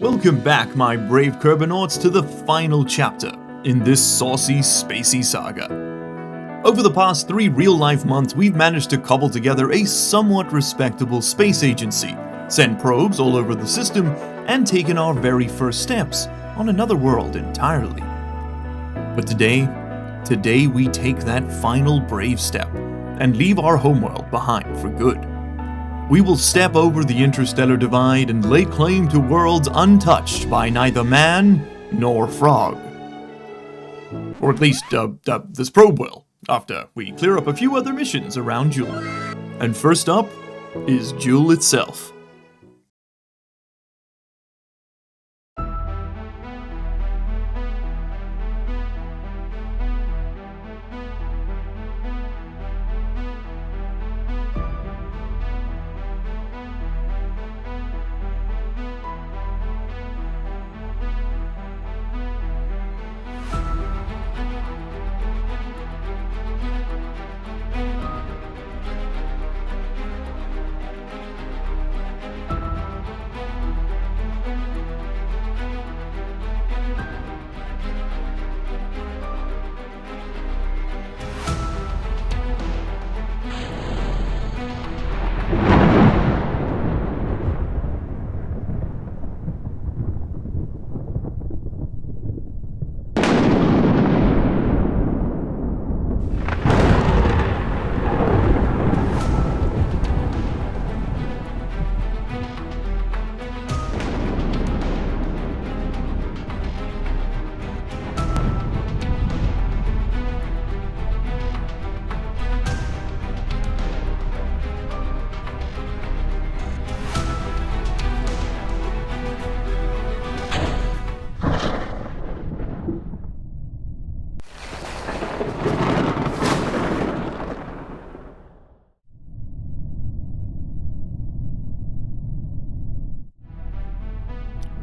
Welcome back, my brave Kerbonauts, to the final chapter in this saucy, spacey saga. Over the past 3 real-life months, we've managed to cobble together a somewhat respectable space agency, send probes all over the system, and taken our very first steps on another world entirely. But today we take that final brave step and leave our homeworld behind for good. We will step over the interstellar divide and lay claim to worlds untouched by neither man nor frog. Or at least, this probe will, after we clear up a few other missions around Jool. And first up is Jool itself.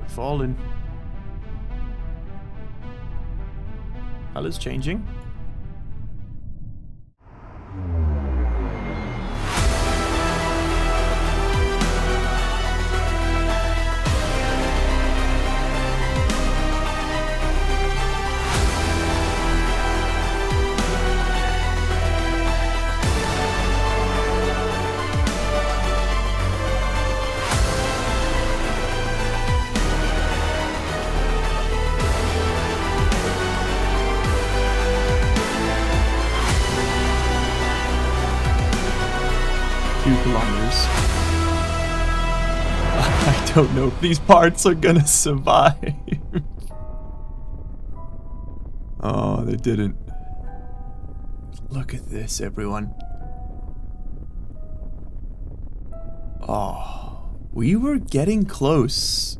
Fallen. Color's changing. Kilometers. I don't know if these parts are gonna survive. Oh, they didn't. Look at this, everyone. Oh, we were getting close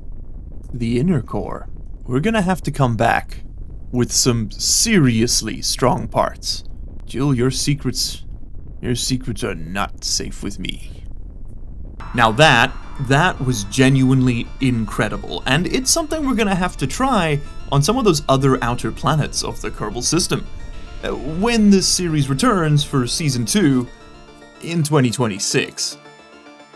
to the inner core. We're gonna have to come back with some seriously strong parts. Jool, your secrets are not safe with me. Now that was genuinely incredible, and it's something we're gonna have to try on some of those other outer planets of the Kerbal system when this series returns for Season 2 in 2026.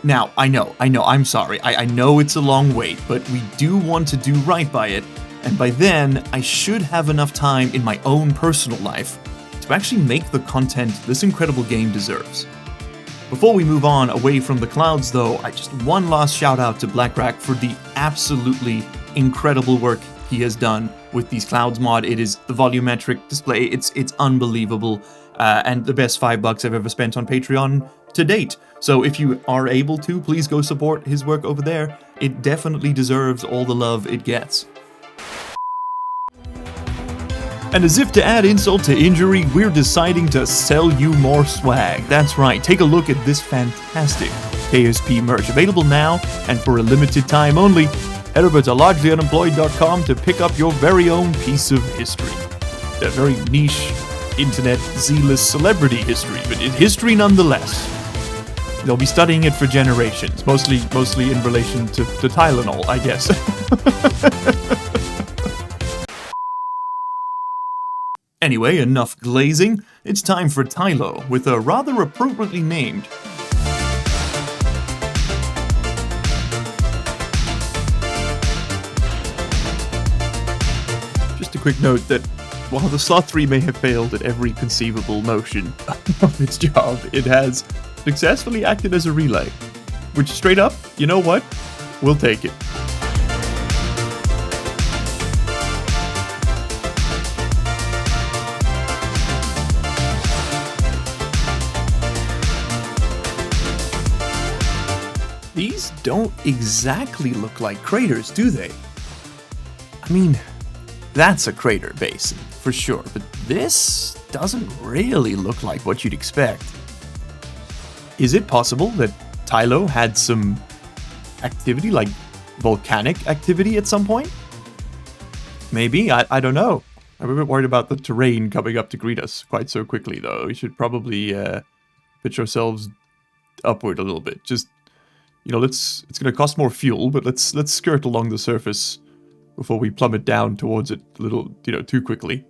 Now, I know, I'm sorry, I know it's a long wait, but we do want to do right by it, and by then, I should have enough time in my own personal life to actually make the content this incredible game deserves. Before we move on away from the clouds though, just one last shout out to Blackrack for the absolutely incredible work he has done with these clouds mod. It is the volumetric display, it's unbelievable, and the best $5 I've ever spent on Patreon to date. So if you are able to, please go support his work over there. It definitely deserves all the love it gets. And as if to add insult to injury, we're deciding to sell you more swag. That's right, take a look at this fantastic KSP merch, available now and for a limited time only. Head over to largelyunemployed.com to pick up your very own piece of history. A very niche, internet, zealous celebrity history, but it's history nonetheless. They'll be studying it for generations, mostly in relation to Tylenol, I guess. Anyway, enough glazing. It's time for Tylo, with a rather appropriately named just a quick note that while the Sloth 3 may have failed at every conceivable motion of its job, it has successfully acted as a relay. Which, straight up, you know what? We'll take it. These don't exactly look like craters, do they? I mean, that's a crater basin, for sure, but this doesn't really look like what you'd expect. Is it possible that Tylo had some activity, like volcanic activity at some point? Maybe, I don't know. I'm a bit worried about the terrain coming up to greet us quite so quickly, though. We should probably pitch ourselves upward a little bit. Just, you know, it's going to cost more fuel, but let's skirt along the surface before we plummet down towards it a little, you know, too quickly.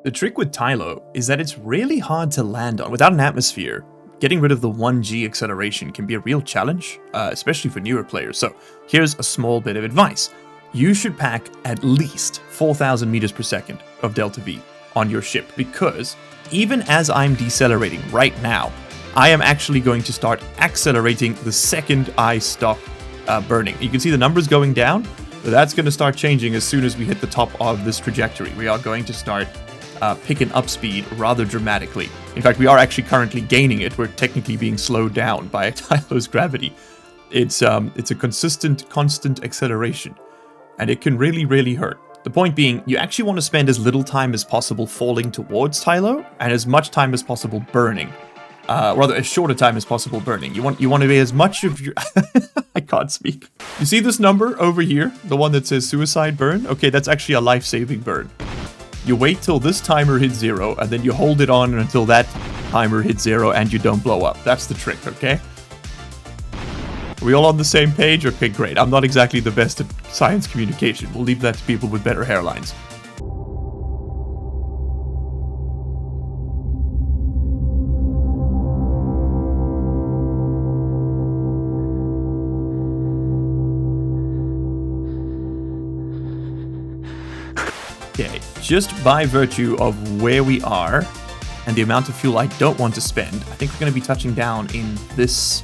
The trick with Tylo is that it's really hard to land on. Without an atmosphere, getting rid of the 1G acceleration can be a real challenge, especially for newer players. So here's a small bit of advice. You should pack at least 4,000 meters per second of Delta V on your ship, because even as I'm decelerating right now, I am actually going to start accelerating the second I stop burning. You can see the numbers going down. That's going to start changing as soon as we hit the top of this trajectory. We are going to start picking up speed rather dramatically. In fact, we are actually currently gaining it. We're technically being slowed down by Tylo's gravity. It's a constant acceleration, and it can really, really hurt. The point being, you actually want to spend as little time as possible falling towards Tylo, and as much time as possible burning. Rather, as short a time as possible burning. You want to be as much of your... I can't speak. You see this number over here? The one that says suicide burn? Okay, that's actually a life-saving burn. You wait till this timer hits 0, and then you hold it on until that timer hits 0 and you don't blow up. That's the trick, okay? Are we all on the same page? Okay, great. I'm not exactly the best at science communication. We'll leave that to people with better hairlines. Okay, just by virtue of where we are and the amount of fuel I don't want to spend, I think we're going to be touching down in this,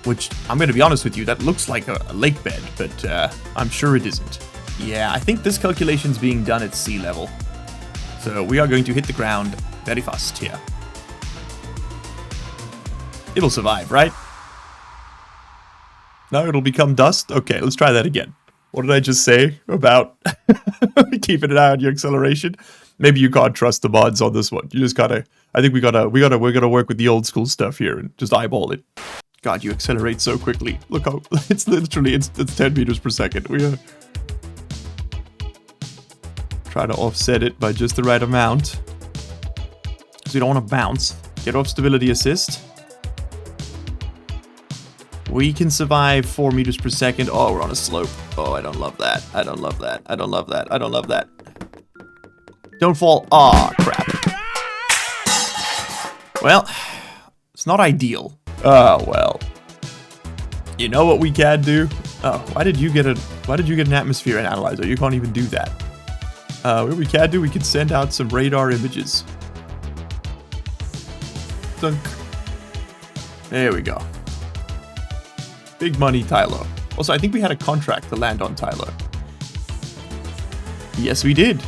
which, I'm going to be honest with you, that looks like a lake bed, but I'm sure it isn't. Yeah, I think this calculation's being done at sea level. So we are going to hit the ground very fast here. It'll survive, right? No, it'll become dust? Okay, let's try that again. What did I just say about keeping an eye on your acceleration? Maybe you can't trust the mods on this one. You just gotta. I think we're gonna work with the old school stuff here and just eyeball it. God, you accelerate so quickly. Look how it's literally it's 10 meters per second. We try to offset it by just the right amount, because you don't want to bounce. Get off stability assist. We can survive 4 meters per second. Oh, we're on a slope. Oh, I don't love that. I don't love that. I don't love that. I don't love that. Don't fall. Aw, crap. Well, it's not ideal. Oh, well. You know what we can do? Oh, why did you get an atmosphere analyzer? You can't even do that. What we can do, we can send out some radar images. Dunk. There we go. Big money, Tylo. Also, I think we had a contract to land on Tylo. Yes, we did.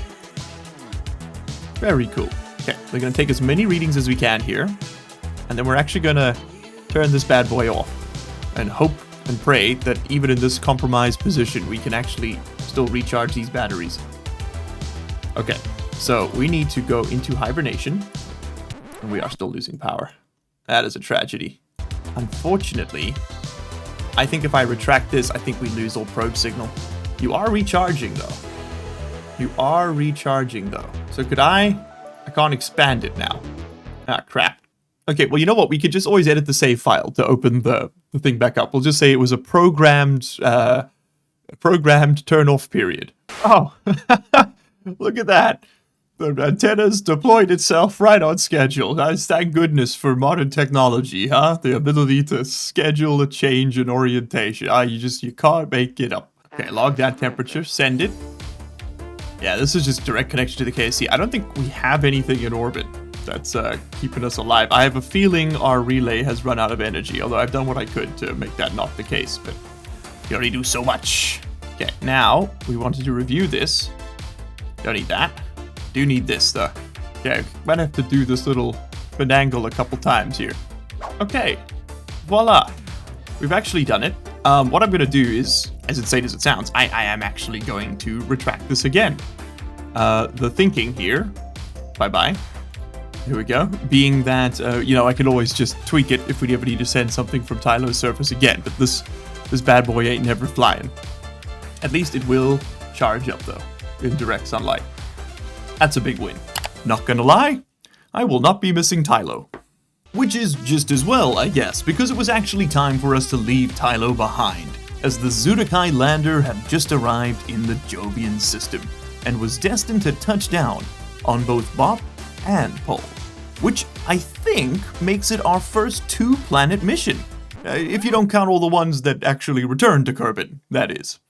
Very cool. Okay, we're going to take as many readings as we can here. And then we're actually going to turn this bad boy off. And hope and pray that even in this compromised position, we can actually still recharge these batteries. Okay, so we need to go into hibernation. And we are still losing power. That is a tragedy. Unfortunately, I think if I retract this, I think we lose all probe signal. You are recharging, though. You are recharging, though. So could I can't expand it now. Ah, crap. Okay, well, you know what? We could just always edit the save file to open the thing back up. We'll just say it was a programmed turn-off period. Oh, look at that. The antenna's deployed itself right on schedule. Thank goodness for modern technology, huh? The ability to schedule a change in orientation. You can't make it up. Okay, log that temperature, send it. Yeah, this is just direct connection to the KSC. I don't think we have anything in orbit that's keeping us alive. I have a feeling our relay has run out of energy, although I've done what I could to make that not the case, but you only do so much. Okay, now we wanted to review this. Don't need that. Do need this, though. Okay, might have to do this little finagle a couple times here. Okay, voila. We've actually done it. What I'm going to do is, as insane as it sounds, I am actually going to retract this again. The thinking here, bye-bye. Here we go. Being that, I can always just tweak it if we ever need to send something from Tylo's surface again, but this bad boy ain't never flying. At least it will charge up, though, in direct sunlight. That's a big win. Not gonna lie, I will not be missing Tylo. Which is just as well, I guess, because it was actually time for us to leave Tylo behind, as the Zudakai lander had just arrived in the Jovian system, and was destined to touch down on both Bop and Pole, which I think makes it our first 2-planet mission, if you don't count all the ones that actually returned to Kerbal, that is.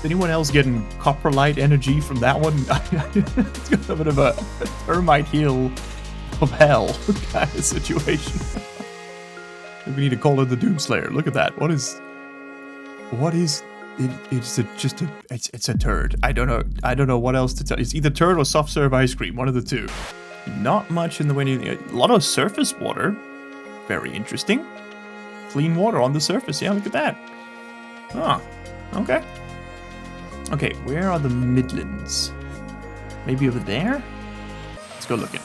Anyone else getting coprolite energy from that one? It's got a bit of a termite heel of hell kind of situation. We need to call it the Doomslayer. Look at that. What is it? It's a turd. I don't know what else to tell. It's either turd or soft serve ice cream. One of the two. Not much in the way of a lot of surface water. Very interesting. Clean water on the surface. Yeah, look at that. Ah, okay. Okay, where are the Midlands? Maybe over there? Let's go looking.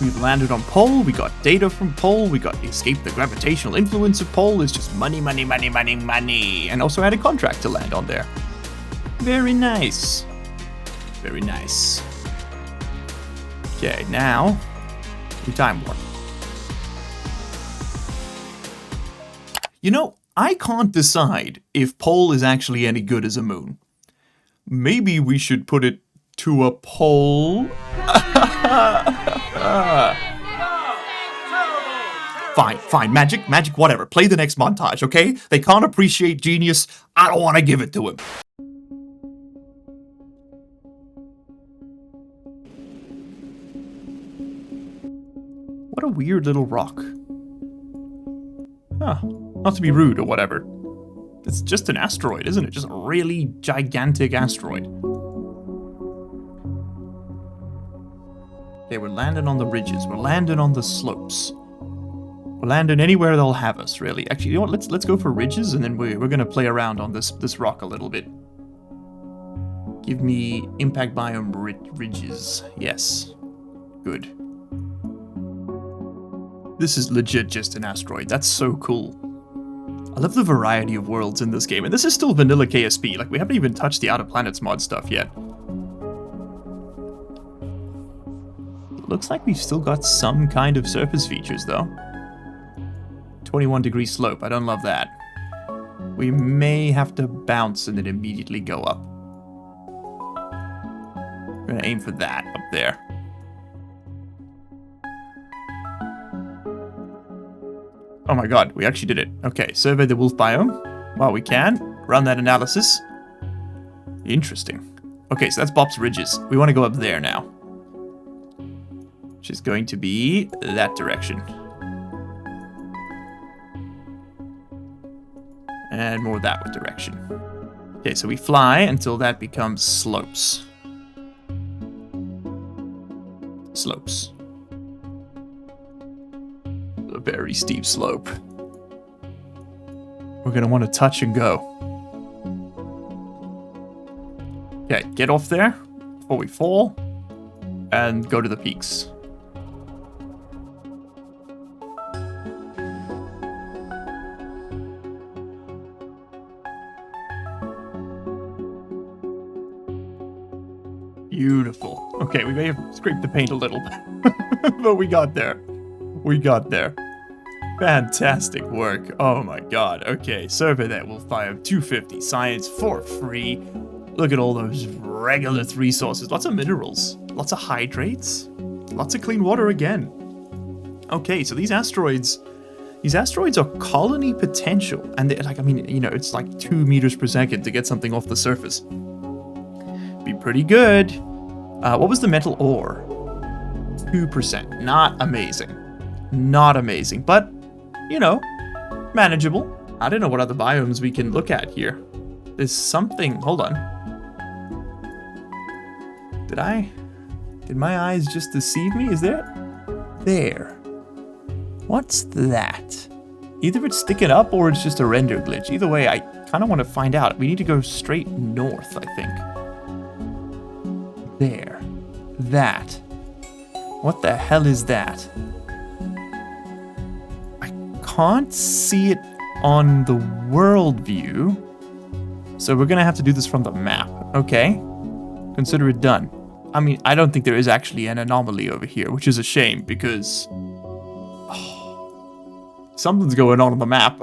We've landed on Pole, we got data from Pole, we got escape the gravitational influence of Pole. Is just money, money, money, money, money. And also had a contract to land on there. Very nice. Very nice. Okay, now we time warp. You know, I can't decide if Pole is actually any good as a moon. Maybe we should put it to a pole. Fine, magic, whatever. Play the next montage, okay? They can't appreciate genius. I don't want to give it to him. What a weird little rock. Huh. Not to be rude or whatever. It's just an asteroid, isn't it? Just a really gigantic asteroid. Okay, we're landing on the ridges. We're landing on the slopes. We're landing anywhere they'll have us, really. Actually, you know what? Let's go for ridges, and then we're gonna play around on this rock a little bit. Give me impact biome ridges. Yes. Good. This is legit just an asteroid. That's so cool. I love the variety of worlds in this game, and this is still vanilla KSP. Like, we haven't even touched the Outer Planets mod stuff yet. looks like we've still got some kind of surface features, though. 21-degree slope. I don't love that. We may have to bounce and then immediately go up. We're going to aim for that up there. Oh my god, we actually did it. Okay, survey the wolf biome while we can. Run that analysis. Interesting. Okay, so that's Bob's Ridges. We want to go up there now. Which is going to be that direction. And more that direction. Okay, so we fly until that becomes slopes. Slopes. A very steep slope. We're going to want to touch and go. Okay, get off there before we fall. And go to the peaks. Beautiful. Okay, we may have scraped the paint a little bit, but we got there. We got there. Fantastic work. Oh my god. Okay, survey that will fire 250 science for free. Look at all those regolith resources. Lots of minerals. Lots of hydrates. Lots of clean water again. Okay, so these asteroids are colony potential. And like, I mean, you know, it's like 2 meters per second to get something off the surface. Be pretty good. What was the metal ore? 2%. Not amazing. Not amazing, but, you know, manageable. I don't know what other biomes we can look at here. There's something. Hold on. Did my eyes just deceive me? Is there? There. What's that? Either it's sticking up or it's just a render glitch. Either way, I kind of want to find out. We need to go straight north, I think. There. That. What the hell is that? I can't see it on the world view. So we're going to have to do this from the map. Okay. Consider it done. I mean, I don't think there is actually an anomaly over here, which is a shame because... something's going on the map.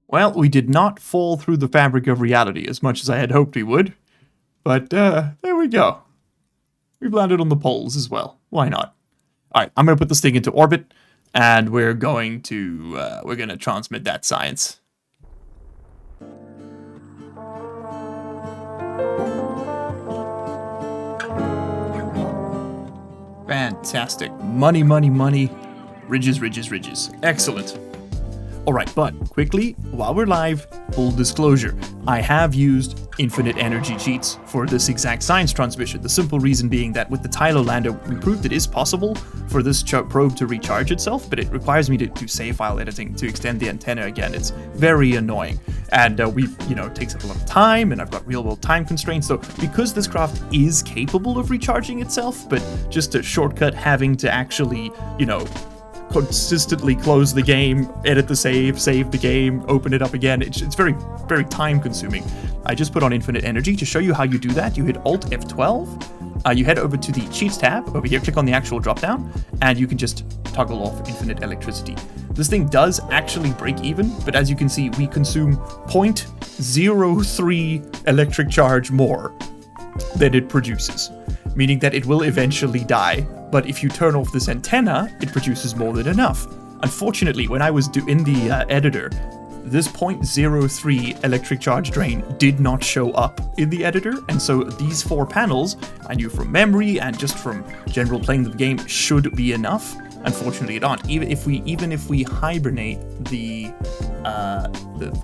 Well, we did not fall through the fabric of reality as much as I had hoped we would. But, there we go. We've landed on the poles as well. Why not? Alright, I'm going to put this thing into orbit, and we're going to transmit that science. Fantastic. Money, money, money. Ridges, ridges, ridges. Excellent. Alright, but quickly, while we're live, full disclosure, I have used infinite energy cheats for this exact science transmission. The simple reason being that with the Tylo lander, we proved it is possible for this probe to recharge itself, but it requires me to do save file editing to extend the antenna again. It's very annoying. And it takes up a lot of time, and I've got real world time constraints. So because this craft is capable of recharging itself, but just a shortcut having to actually, consistently close the game, edit the save the game, open it up again. It's very, very time consuming. I just put on infinite energy to show you how you do that. You hit Alt F12, you head over to the cheats tab over here, click on the actual drop down, and you can just toggle off infinite electricity. This thing does actually break even, but as you can see, we consume 0.03 electric charge more than it produces, meaning that it will eventually die. But if you turn off this antenna, it produces more than enough. Unfortunately, when I was in the editor, this 0.03 electric charge drain did not show up in the editor, and so these 4 panels, I knew from memory and just from general playing the game, should be enough. Unfortunately, it aren't. Even if we hibernate the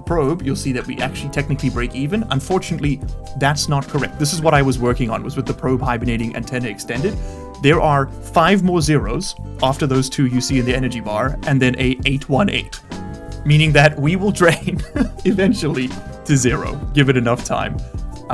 probe, you'll see that we actually technically break even. Unfortunately, that's not correct. This is what I was working on, was with the probe hibernating antenna extended. There are 5 more zeros after those 2 you see in the energy bar, and then a 818, meaning that we will drain eventually to 0. Give it enough time.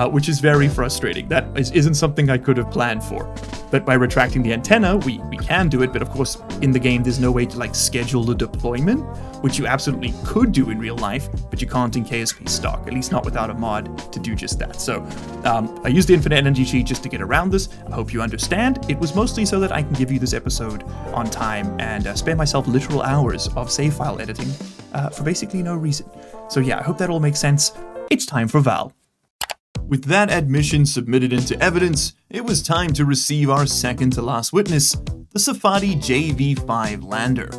which is very frustrating. That isn't something I could have planned for. But by retracting the antenna, we can do it, but of course, in the game, there's no way to, like, schedule the deployment, which you absolutely could do in real life, but you can't in KSP stock, at least not without a mod to do just that. So, I used the infinite energy cheat just to get around this. I hope you understand. It was mostly so that I can give you this episode on time and spare myself literal hours of save file editing for basically no reason. So yeah, I hope that all makes sense. It's time for Vall. With that admission submitted into evidence, it was time to receive our second to last witness, the Safadi JV5 lander.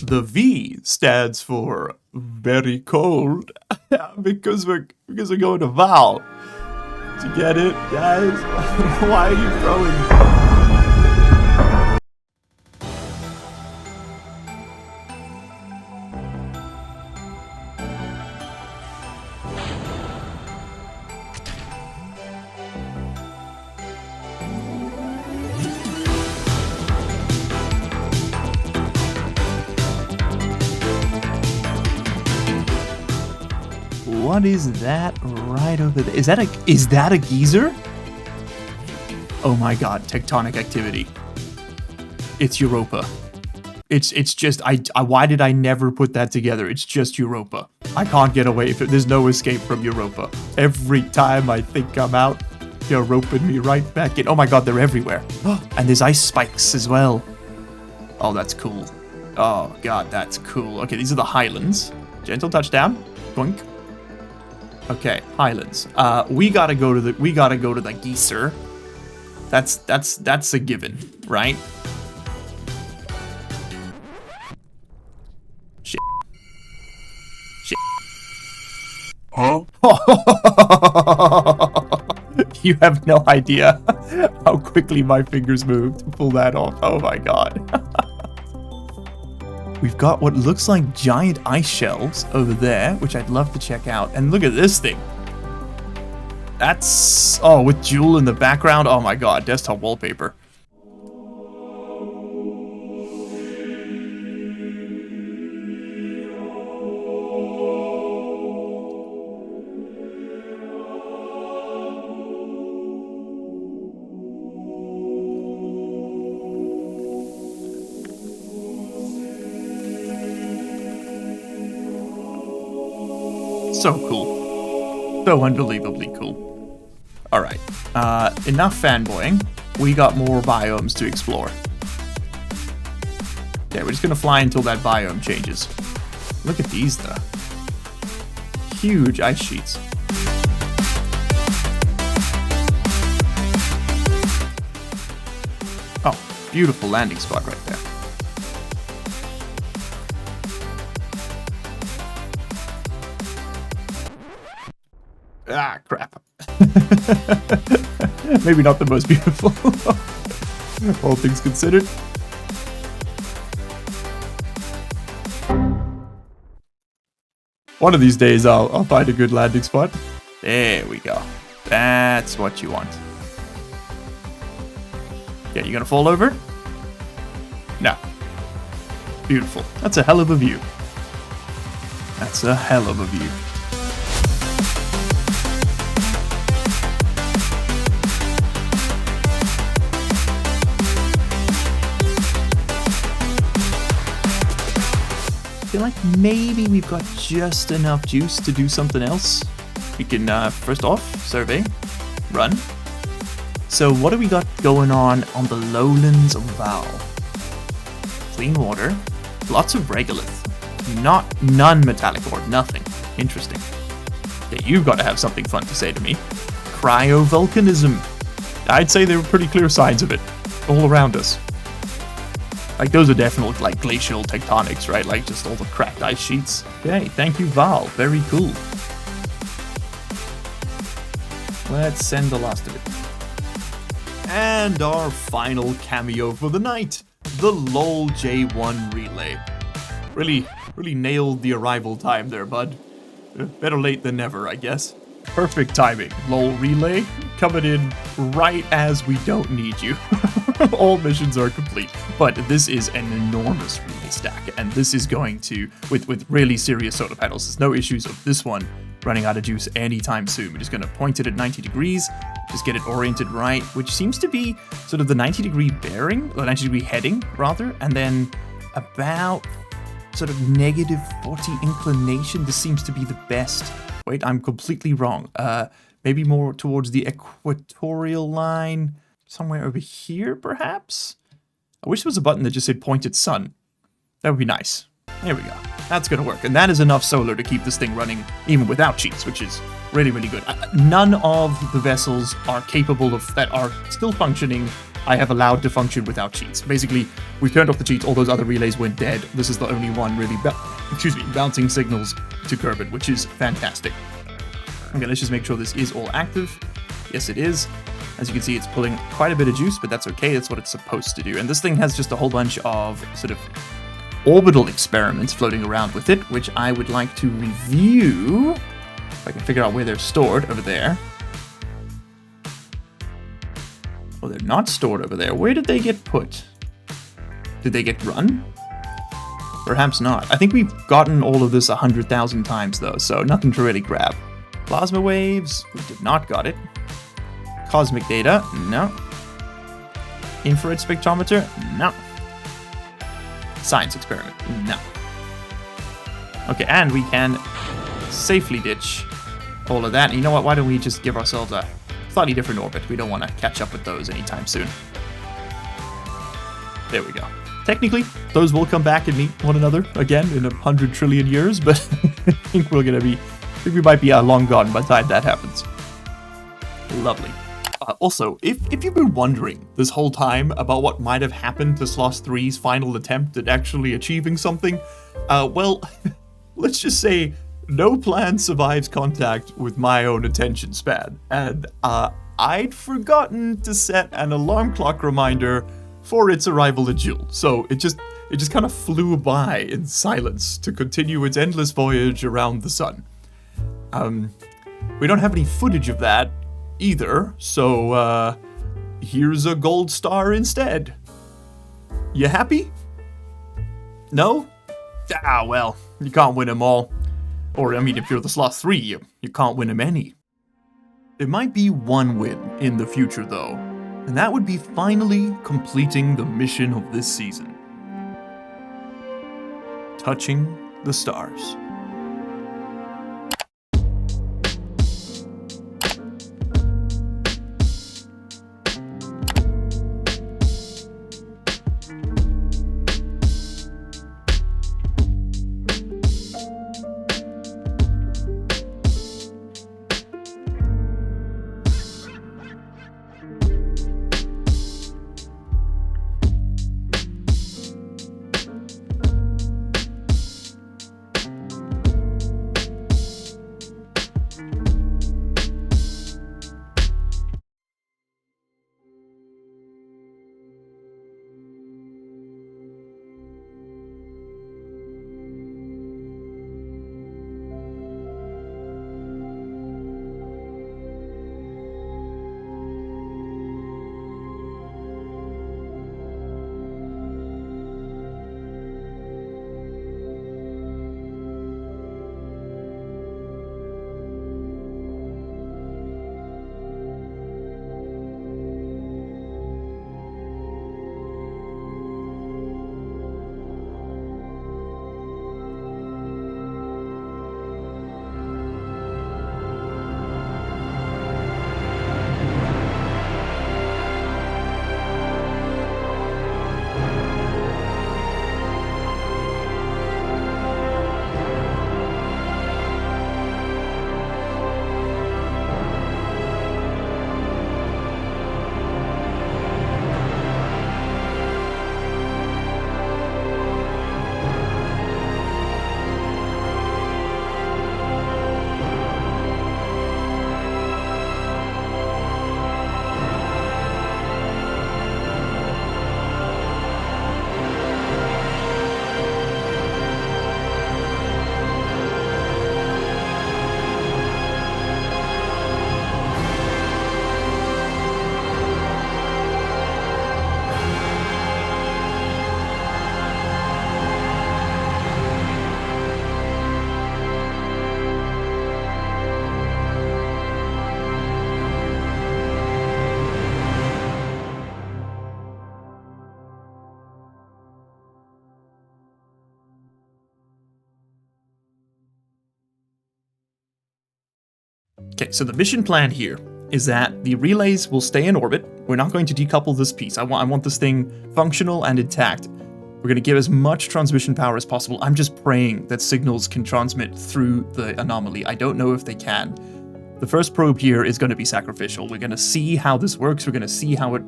The V stands for very cold, because we're going to Vall. Did you get it, guys? Why are you throwing? What is that right over there? Is that a geyser? Oh my god, tectonic activity. It's Europa. It's just why did I never put that together? It's just Europa. I can't get away from it. There's no escape from Europa. Every time I think I'm out, you're roping me right back in. Oh my god, they're everywhere. And there's ice spikes as well. Oh, that's cool. Oh god, that's cool. Okay, these are the highlands. Gentle touchdown. Boink. Okay, highlands. We gotta go to the geyser. That's a given, right? Shit. Shit. Huh? You have no idea how quickly my fingers moved to pull that off. Oh my god. We've got what looks like giant ice shelves over there, which I'd love to check out. And look at this thing. That's... oh, with Jool in the background. Oh my god, desktop wallpaper. So cool. So unbelievably cool. Alright, enough fanboying. We got more biomes to explore. Yeah, we're just gonna fly until that biome changes. Look at these though. Huge ice sheets. Oh, beautiful landing spot right there. Ah, crap. Maybe not the most beautiful. All things considered. One of these days I'll find a good landing spot. There we go. That's what you want. Yeah, you gonna fall over? No. Beautiful. That's a hell of a view. That's a hell of a view. I feel like maybe we've got just enough juice to do something else. We can, first off, survey, run. So what do we got going on the lowlands of Vall? Clean water, lots of regolith, none metallic ore, nothing. Interesting. Yeah, you've got to have something fun to say to me. Cryovolcanism. I'd say there were pretty clear signs of it all around us. Like, those are definitely, like, glacial tectonics, right? Like, just all the cracked ice sheets. Okay, thank you, Vall. Very cool. Let's send the last of it. And our final cameo for the night. The LOL J1 relay. Really nailed the arrival time there, bud. Better late than never, I guess. Perfect timing. LOL relay coming in right as we don't need you. All missions are complete. But this is an enormous relay stack, and this is going to, with really serious solar panels, there's no issues of this one running out of juice anytime soon. We're just going to point it at 90 degrees, just get it oriented right, which seems to be sort of the 90-degree bearing, or 90-degree heading, rather, and then about sort of negative 40 inclination. This seems to be the best. Wait, I'm completely wrong. Maybe more towards the equatorial line, somewhere over here, perhaps? I wish there was a button that just said pointed sun. That would be nice. There we go. That's going to work. And that is enough solar to keep this thing running even without cheats, which is really, really good. None of the vessels are capable of, that are still functioning, I have allowed to function without cheats. Basically, we turned off the cheats, all those other relays went dead. This is the only one really, bouncing signals to Kerbal, which is fantastic. Okay, let's just make sure this is all active. Yes, it is. As you can see, it's pulling quite a bit of juice, but that's okay. That's what it's supposed to do. And this thing has just a whole bunch of sort of orbital experiments floating around with it, which I would like to review. If I can figure out where they're stored over there. Oh, they're not stored over there. Where did they get put? Did they get run? Perhaps not. I think we've gotten all of this 100,000 times, though, so nothing to really grab. Plasma waves, we did not got it. Cosmic data, no. Infrared spectrometer, no. Science experiment, no. Okay, and we can safely ditch all of that. And you know what, why don't we just give ourselves a slightly different orbit? We don't want to catch up with those anytime soon. There we go. Technically, those will come back and meet one another again in 100 trillion years, but I think we might be long gone by the time that happens. Lovely. Also, if you've been wondering this whole time about what might have happened to Sloth 3's final attempt at actually achieving something, well, let's just say no plan survives contact with my own attention span. And I'd forgotten to set an alarm clock reminder for its arrival at Jool. So it just kind of flew by in silence to continue its endless voyage around the sun. We don't have any footage of that either, so here's a gold star instead. You happy? No? Ah, well, you can't win them all. Or, I mean, if you're the Sloth 3, you can't win them any. There might be one win in the future, though, and that would be finally completing the mission of this season. Touching the stars. Okay, so the mission plan here is that the relays will stay in orbit. We're not going to decouple this piece. I want this thing functional and intact. We're going to give as much transmission power as possible. I'm just praying that signals can transmit through the anomaly. I don't know if they can. The first probe here is going to be sacrificial. We're going to see how this works. We're going to see how it...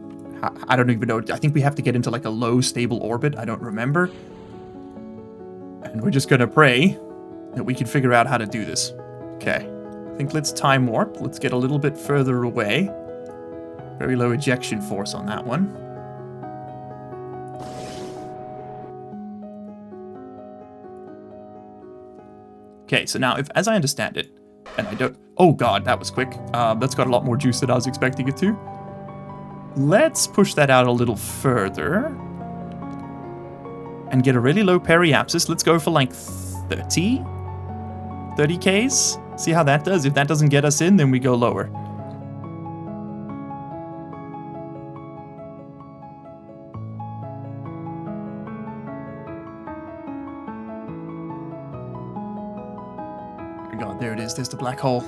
I don't even know. I think we have to get into like a low stable orbit. I don't remember. And we're just going to pray that we can figure out how to do this. Okay. I think let's time warp. Let's get a little bit further away. Very low ejection force on that one. Okay, so now, if, as I understand it, and I don't... Oh god, that was quick. That's got a lot more juice than I was expecting it to. Let's push that out a little further. And get a really low periapsis. Let's go for like 30? 30 Ks? See how that does. If that doesn't get us in, then we go lower. Oh my god, there it is. There's the black hole.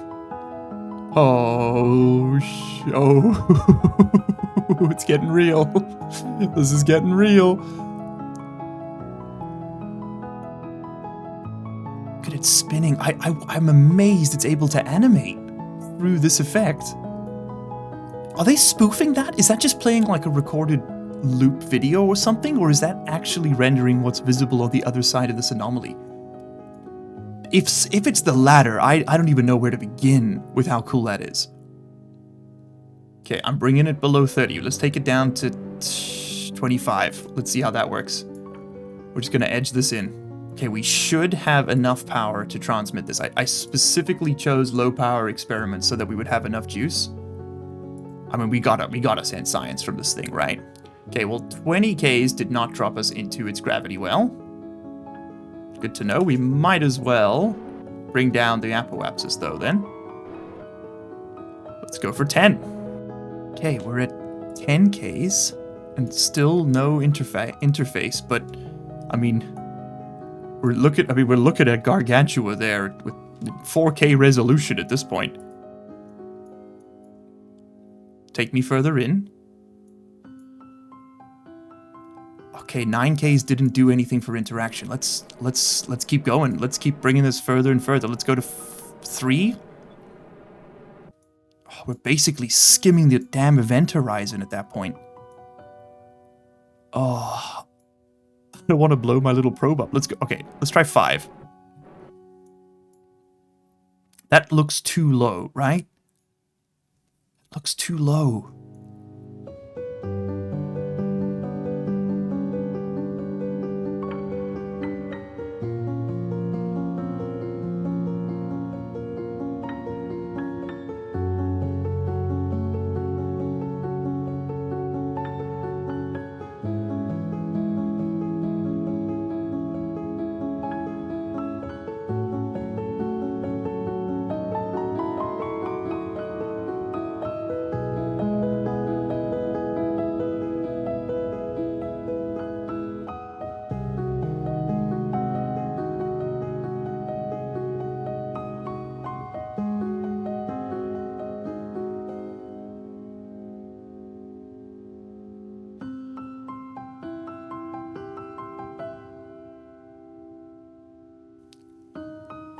Oh, it's getting real. This is getting real. Look at it spinning. I'm amazed it's able to animate through this effect. Are they spoofing that? Is that just playing like a recorded loop video or something? Or is that actually rendering what's visible on the other side of this anomaly? If it's the latter, I don't even know where to begin with how cool that is. Okay, I'm bringing it below 30. Let's take it down to 25. Let's see how that works. We're just going to edge this in. Okay, we should have enough power to transmit this. I specifically chose low power experiments so that we would have enough juice. I mean, we gotta send science from this thing, right? Okay, well, 20 Ks did not drop us into its gravity well. Good to know. We might as well bring down the apoapsis, though, then. Let's go for 10. Okay, we're at 10 Ks, and still no interface, but, I mean, we're looking at Gargantua there with 4K resolution at this point. Take me further in. Okay, 9Ks didn't do anything for interaction. Let's keep going. Let's keep bringing this further and further. Let's go to 3. Oh, we're basically skimming the damn event horizon at that point. Oh, I don't want to blow my little probe up. Let's go. Okay, let's try 5. That looks too low, right? Looks too low.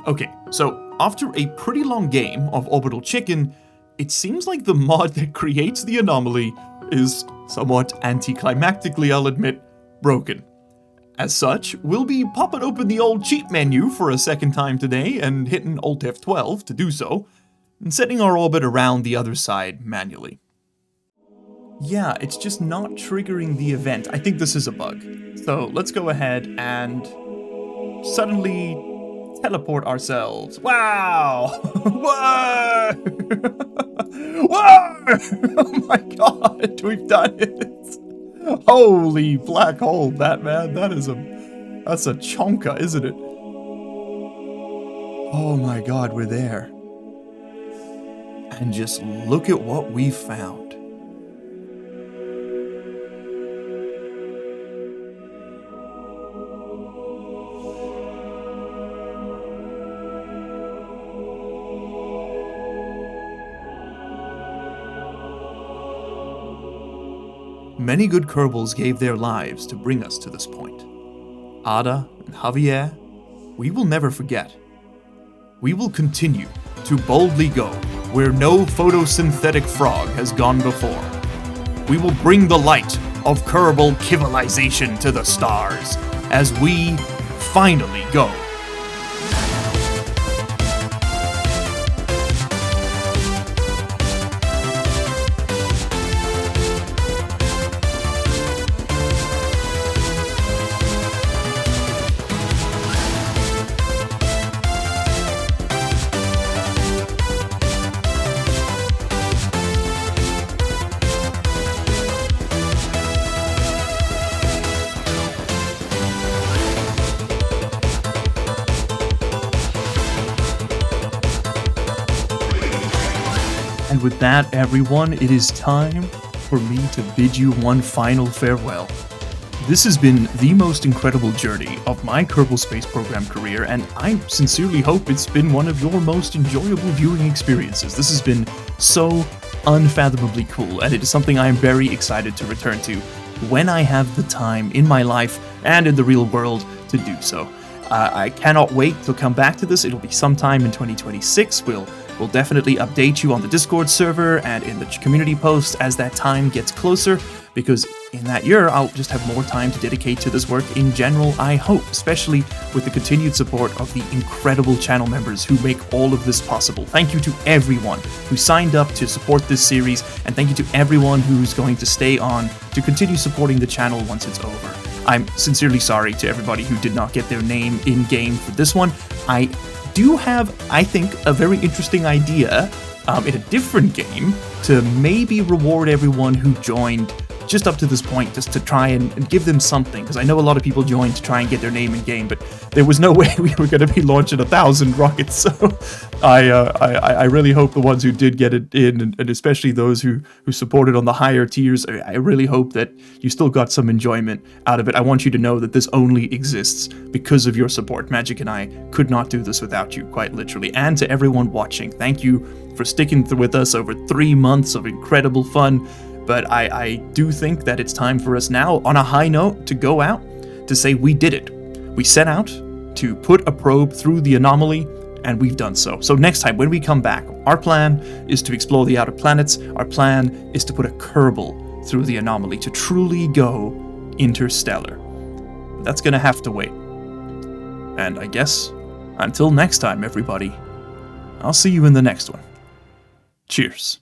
Okay, so after a pretty long game of Orbital Chicken, it seems like the mod that creates the anomaly is somewhat anticlimactically, I'll admit, broken. As such, we'll be popping open the old cheat menu for a second time today and hitting Alt F12 to do so, and setting our orbit around the other side manually. Yeah, it's just not triggering the event. I think this is a bug. So let's go ahead and suddenly teleport ourselves. Wow! Whoa! Whoa! Oh my god, we've done it! Holy black hole, Batman. That's a chonka, isn't it? Oh my god, we're there. And just look at what we found. Many good Kerbals gave their lives to bring us to this point. Ada and Javier, we will never forget. We will continue to boldly go where no photosynthetic frog has gone before. We will bring the light of Kerbal civilization to the stars as we finally go. And with that, everyone, it is time for me to bid you one final farewell. This has been the most incredible journey of my Kerbal Space Program career, and I sincerely hope it's been one of your most enjoyable viewing experiences. This has been so unfathomably cool, and it is something I am very excited to return to when I have the time in my life and in the real world to do so. I cannot wait to come back to this. It'll be sometime in 2026. We'll definitely update you on the Discord server and in the community posts as that time gets closer, because in that year, I'll just have more time to dedicate to this work in general, I hope, especially with the continued support of the incredible channel members who make all of this possible. Thank you to everyone who signed up to support this series, and thank you to everyone who's going to stay on to continue supporting the channel once it's over. I'm sincerely sorry to everybody who did not get their name in-game for this one. I do have, I think, a very interesting idea in a different game to maybe reward everyone who joined just up to this point, just to try and give them something, because I know a lot of people joined to try and get their name in game, but there was no way we were going to be launching 1,000 rockets. So I really hope the ones who did get it in, and especially those who supported on the higher tiers, I really hope that you still got some enjoyment out of it. I want you to know that this only exists because of your support. Magic and I could not do this without you, quite literally. And to everyone watching, thank you for sticking with us over 3 months of incredible fun. But I do think that it's time for us now, on a high note, to go out to say we did it. We set out to put a probe through the anomaly, and we've done so. So next time, when we come back, our plan is to explore the outer planets. Our plan is to put a Kerbal through the anomaly, to truly go interstellar. But that's gonna have to wait. And I guess, until next time, everybody, I'll see you in the next one. Cheers.